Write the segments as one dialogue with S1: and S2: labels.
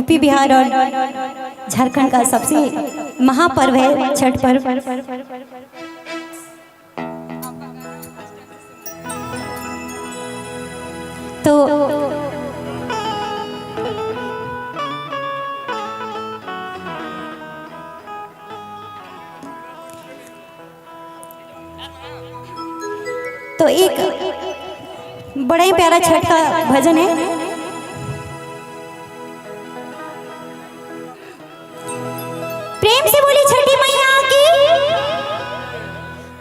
S1: UP Bihar और झारखंड का सबसे महापर्व है छठ पर्व। तो एक बड़ा ही प्यारा छठ का भजन है। प्रेम से बोली छठी मैया की।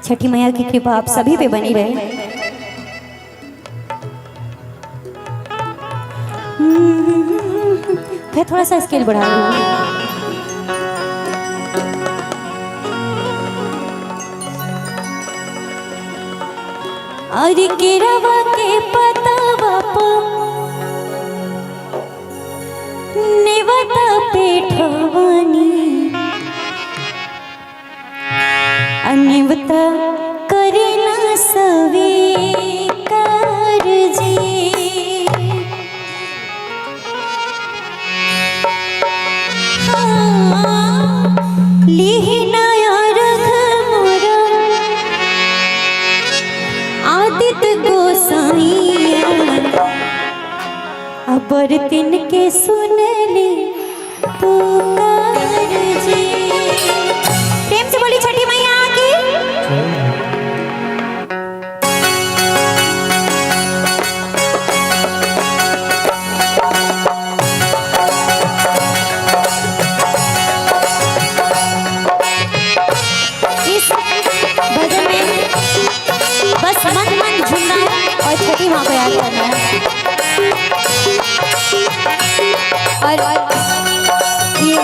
S1: छठी मैया की कृपा आप सभी पे बनी रहे। मैं थोड़ा सा स्केल बढ़ा लूँ। अरे केरवा के पतवा पे नेवता पेठवनी अनेवता करे न स्वीकार जी। लिहि नया रख मोरा आदित्य गोसाइया अबर तिन के सुनली पुकार जी। प्रेम से बोली छठी मैया की। इस भजन में बस मन मन झूमना है और छठी माँ को याद करना है। और ये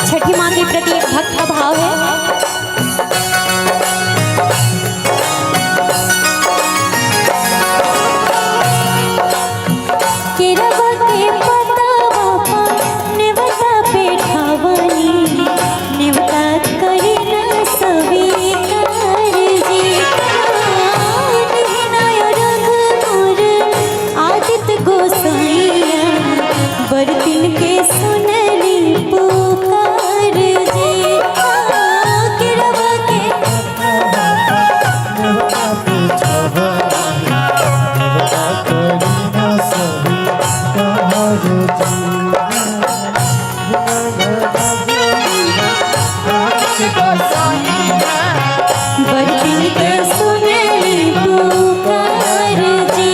S1: छठी माँ के प्रति एक भक्त का भाव है। केरवा के पतवा पे नेवता पेठवनी नेवता करे न स्वीकार जी। आदित्य गोसाइया बरतिन के सुनली पुकार जी। केरवा के बरतिन के सुनली पुकार जी।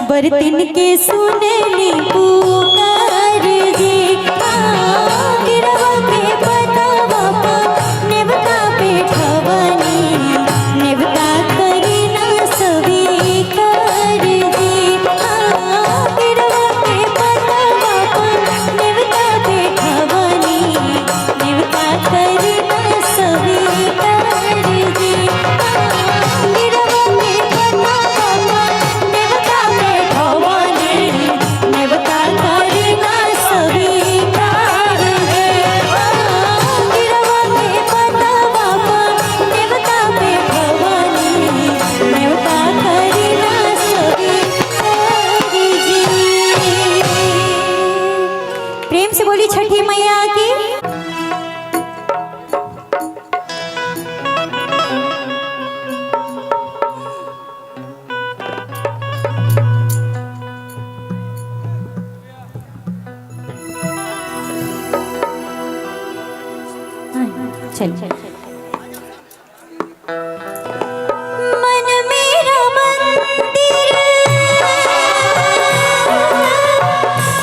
S1: बरतिन के सुनली पुकार जी। केरवा के पतवा पे नेवता पेठवनी नेवता करे न स्वीकार जी। केरवा के पतवा पे नेवता पेठवनी नेवता करे न स्वीकार जी। मन मेरा मंदिर,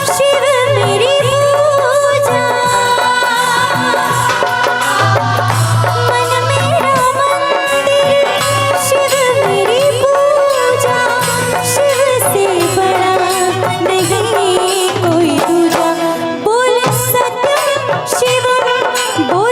S1: शिव मेरी पूजा। मन मेरा मंदिर, शिव मेरी पूजा। शिव से बड़ा नहीं कोई दूजा। बोल सत्यम शिवम, बोल